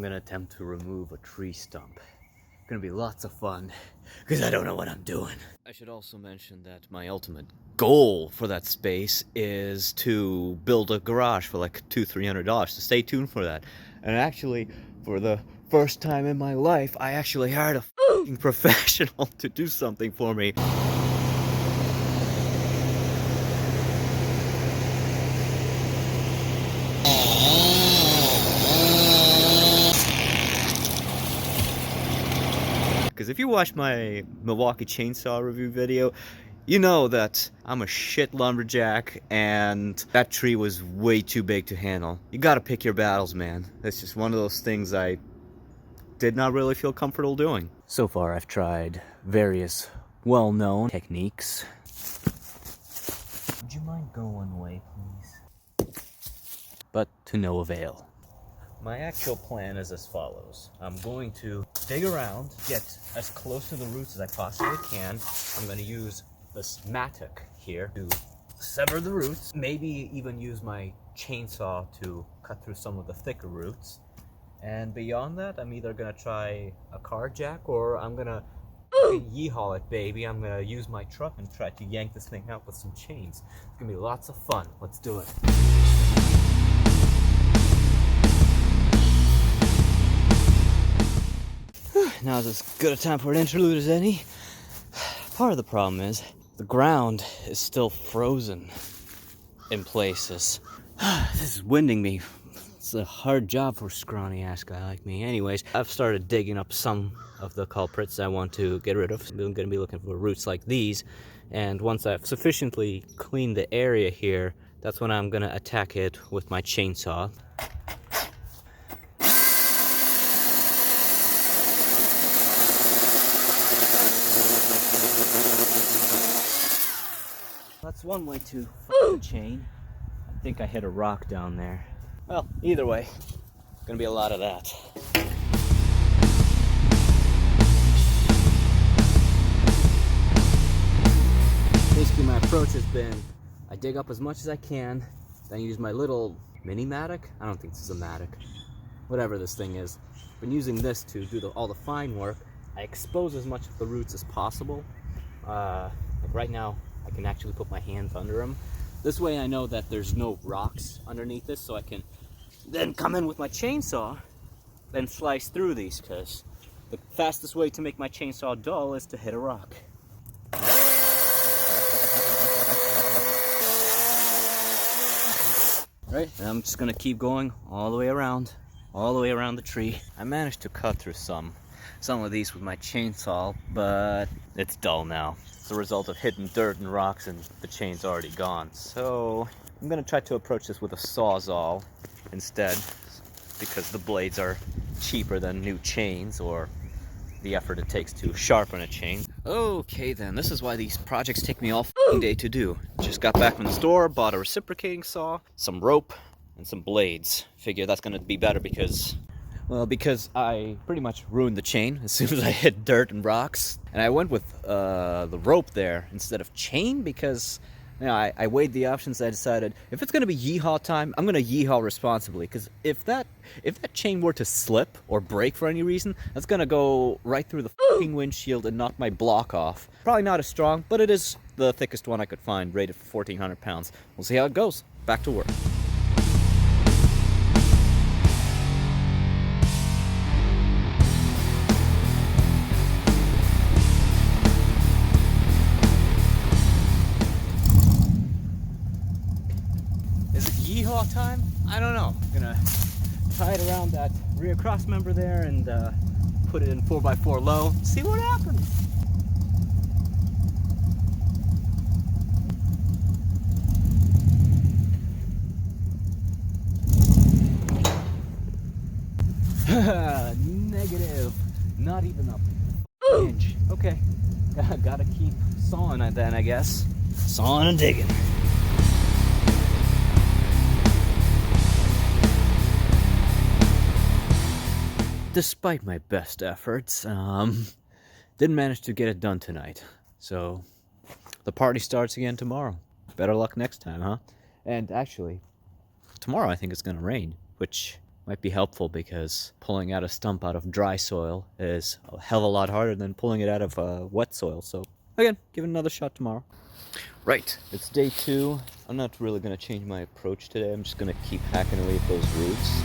gonna attempt to remove a tree stump. Gonna be lots of fun, because I don't know what I'm doing. I should also mention that my ultimate goal for that space is to build a garage for like $200-300, so stay tuned for that. And actually, for the first time in my life, I actually hired a f***ing professional to do something for me. Because if you watch my Milwaukee chainsaw review video, you know that I'm a shit lumberjack and that tree was way too big to handle. You gotta pick your battles, man. That's just one of those things I did not really feel comfortable doing. So far I've tried various well-known techniques. Would you mind going one way, please? But to no avail. My actual plan is as follows. I'm going to dig around, get as close to the roots as I possibly can. I'm going to use this Mattock here to sever the roots. Maybe even use my chainsaw to cut through some of the thicker roots. And beyond that, I'm either going to try a car jack or I'm going to yeehaw it, baby. I'm going to use my truck and try to yank this thing out with some chains. It's going to be lots of fun. Let's do it. Now is as good a time for an interlude as any. Part of the problem is the ground is still frozen in places. This is winding me. It's a hard job for a scrawny ass guy like me. Anyways, I've started digging up some of the culprits I want to get rid of. I'm going to be looking for roots like these. And once I've sufficiently cleaned the area here, that's when I'm going to attack it with my chainsaw. That's one way to fuck the chain. I think I hit a rock down there. Well, either way, gonna be a lot of that. Basically, my approach has been, I dig up as much as I can, then use my little mini Mattock. I don't think this is a Mattock. Whatever this thing is. I've been using this to do all the fine work. I expose as much of the roots as possible. Like right now, I can actually put my hands under them. This way I know that there's no rocks underneath this, so I can then come in with my chainsaw and slice through these, because the fastest way to make my chainsaw dull is to hit a rock. Right, and I'm just gonna keep going all the way around the tree. I managed to cut through some of these with my chainsaw, but it's dull now. It's the result of hitting dirt and rocks and the chain's already gone. So I'm gonna try to approach this with a Sawzall instead, because the blades are cheaper than new chains or the effort it takes to sharpen a chain. Okay then, this is why these projects take me all f***ing day to do. Just got back from the store, bought a reciprocating saw, some rope, and some blades. Figure that's gonna be better because I pretty much ruined the chain as soon as I hit dirt and rocks. And I went with the rope there instead of chain because, you know, I weighed the options. I decided if it's going to be yeehaw time, I'm going to yeehaw responsibly. Because if that chain were to slip or break for any reason, that's going to go right through the fucking windshield and knock my block off. Probably not as strong, but it is the thickest one I could find, rated for 1,400 pounds. We'll see how it goes. Back to work. Yeehaw time? I don't know. I'm gonna tie it around that rear cross member there and put it in 4x4 low. See what happens. Negative. Not even a inch. Okay. Gotta keep sawing it then, I guess. Sawing and digging. Despite my best efforts, didn't manage to get it done tonight. So the party starts again tomorrow. Better luck next time, huh? And actually, tomorrow I think it's gonna rain, which might be helpful because pulling out a stump out of dry soil is a hell of a lot harder than pulling it out of wet soil. So again, give it another shot tomorrow. Right, it's day 2. I'm not really going to change my approach today. I'm just going to keep hacking away at those roots.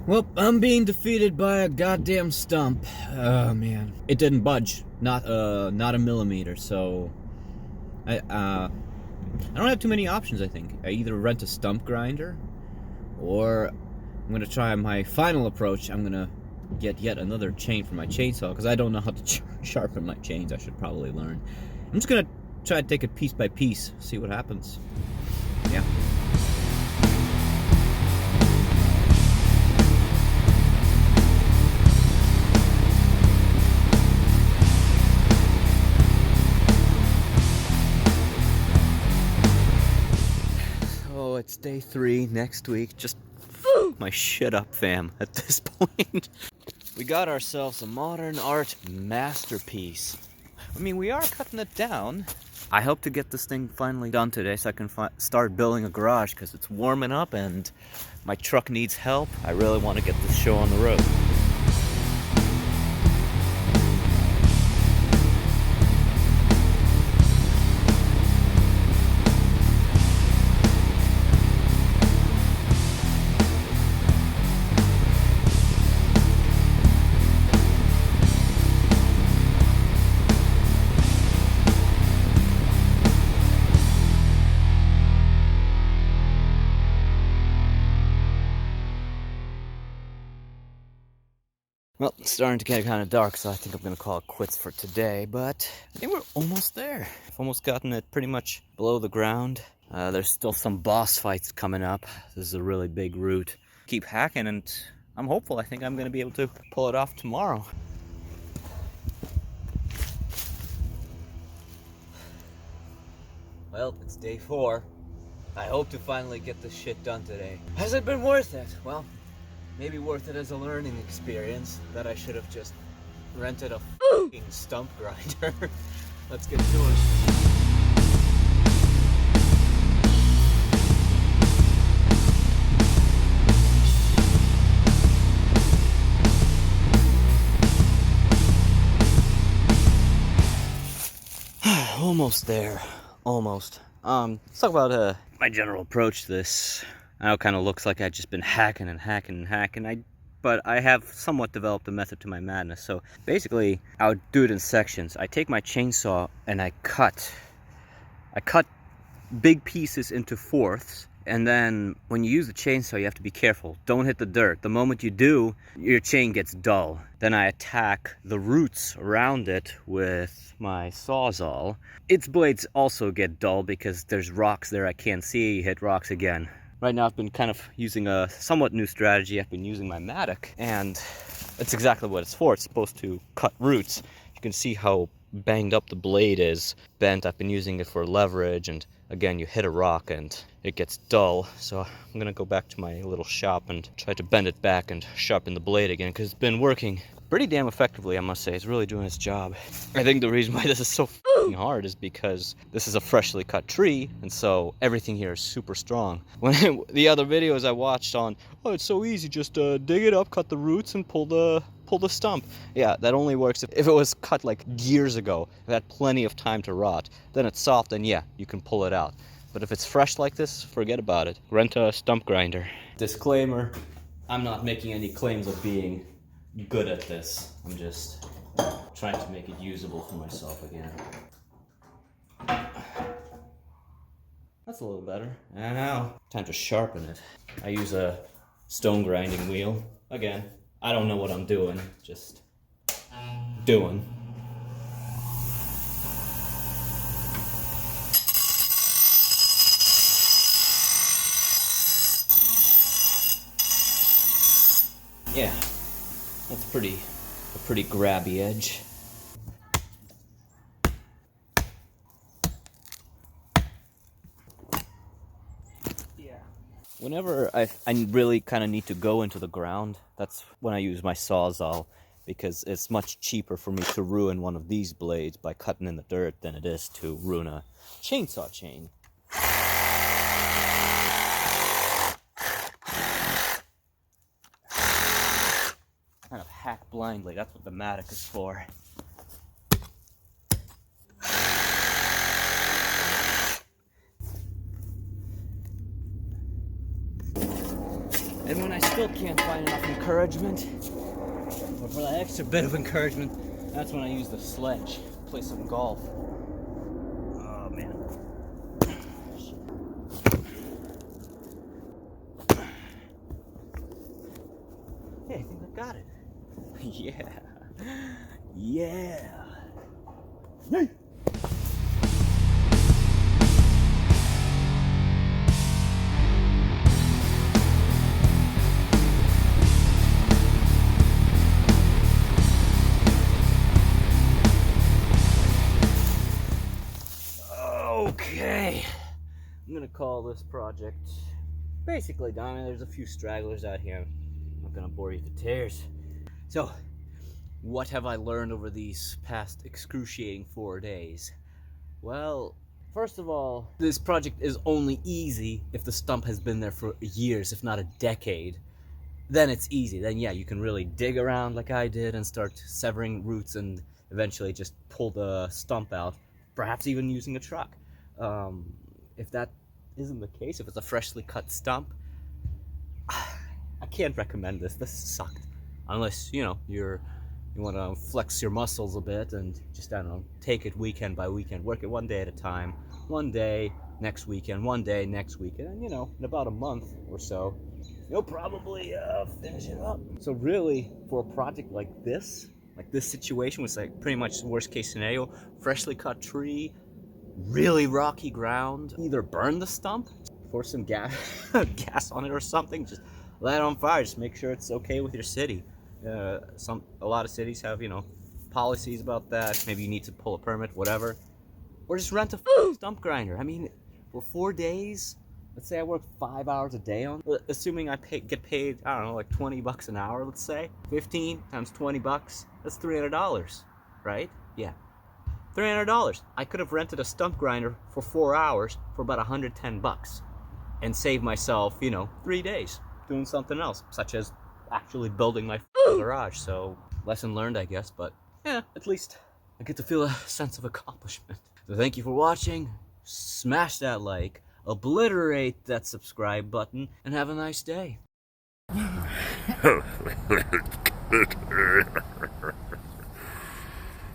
Well, I'm being defeated by a goddamn stump. Oh man, it didn't budge, not a millimeter. So I don't have too many options. I think I either rent a stump grinder, or I'm gonna try my final approach. I'm gonna get yet another chain for my chainsaw because I don't know how to sharpen my chains. I should probably learn. I'm just gonna try to take it piece by piece, see what happens. Yeah. It's day 3 next week. Just my shit up, fam, at this point. We got ourselves a modern art masterpiece. I mean, we are cutting it down. I hope to get this thing finally done today so I can start building a garage because it's warming up and my truck needs help. I really want to get this show on the road. Well, it's starting to get kind of dark, so I think I'm going to call it quits for today, but I think we're almost there. I've almost gotten it pretty much below the ground. There's still some boss fights coming up. This is a really big root. Keep hacking, and I'm hopeful. I think I'm going to be able to pull it off tomorrow. Well, it's day 4. I hope to finally get this shit done today. Has it been worth it? Well, maybe worth it as a learning experience that I should have just rented a f***ing stump grinder. Let's get to it. Almost there. Almost. Let's talk about my general approach to this. I know it kind of looks like I've just been hacking and hacking and hacking, but I have somewhat developed a method to my madness. So basically, I would do it in sections. I take my chainsaw and I cut big pieces into fourths, and then when you use the chainsaw, you have to be careful. Don't hit the dirt. The moment you do, your chain gets dull. Then I attack the roots around it with my Sawzall. Its blades also get dull because there's rocks there I can't see. You hit rocks again. Right now I've been kind of using a somewhat new strategy. I've been using my Mattock, and that's exactly what it's for. It's supposed to cut roots. You can see how banged up the blade is, bent. I've been using it for leverage, and again, you hit a rock and it gets dull. So I'm gonna go back to my little shop and try to bend it back and sharpen the blade again, because it's been working pretty damn effectively, I must say. It's really doing its job. I think the reason why this is so f***ing hard is because this is a freshly cut tree, and so everything here is super strong. When the other videos I watched on, oh, it's so easy, just dig it up, cut the roots, and pull the stump. Yeah, that only works if it was cut like years ago. It had plenty of time to rot. Then it's soft, and yeah, you can pull it out. But if it's fresh like this, forget about it. Rent a stump grinder. Disclaimer, I'm not making any claims of being good at this. I'm just trying to make it usable for myself again. That's a little better. And now, time to sharpen it. I use a stone grinding wheel. Again, I don't know what I'm doing, just doing. Yeah, that's a pretty grabby edge. Yeah. Whenever I really kind of need to go into the ground, that's when I use my Sawzall, because it's much cheaper for me to ruin one of these blades by cutting in the dirt than it is to ruin a chainsaw chain. Kind of hack blindly, that's what the Mattock is for. And when I still can't find enough encouragement, or for that extra bit of encouragement, that's when I use the sledge, play some golf. Oh man. Hey, I think I got it. Yeah. Yeah. Yay! Okay, I'm gonna call this project basically done. I mean, there's a few stragglers out here. I'm not gonna bore you to tears. So, what have I learned over these past excruciating 4 days? Well, first of all, this project is only easy if the stump has been there for years, if not a decade. Then it's easy. Then yeah, you can really dig around like I did and start severing roots and eventually just pull the stump out, perhaps even using a truck. If that isn't the case, if it's a freshly cut stump, I can't recommend this. This sucked. Unless, you know, you want to flex your muscles a bit and just, I don't know, take it weekend by weekend, work it one day at a time. One day next weekend, one day next weekend, and you know, in about a month or so, you'll probably finish it up. So really, for a project like this situation was like pretty much the worst case scenario. Freshly cut tree, really rocky ground. Either burn the stump, pour some gas on it or something. Just light it on fire. Just make sure it's okay with your city. A lot of cities have, you know, policies about that. Maybe you need to pull a permit, whatever. Or just rent a stump grinder. I mean, for 4 days, let's say I work 5 hours a day on, assuming I get paid, I don't know, like 20 bucks an hour, let's say. 15 times 20 bucks, that's $300, right? Yeah. $300. I could have rented a stump grinder for 4 hours for about 110 bucks and saved myself, you know, 3 days doing something else, such as actually building my garage. So, lesson learned, I guess, but yeah, at least I get to feel a sense of accomplishment. So thank you for watching. Smash that like, obliterate that subscribe button, and have a nice day.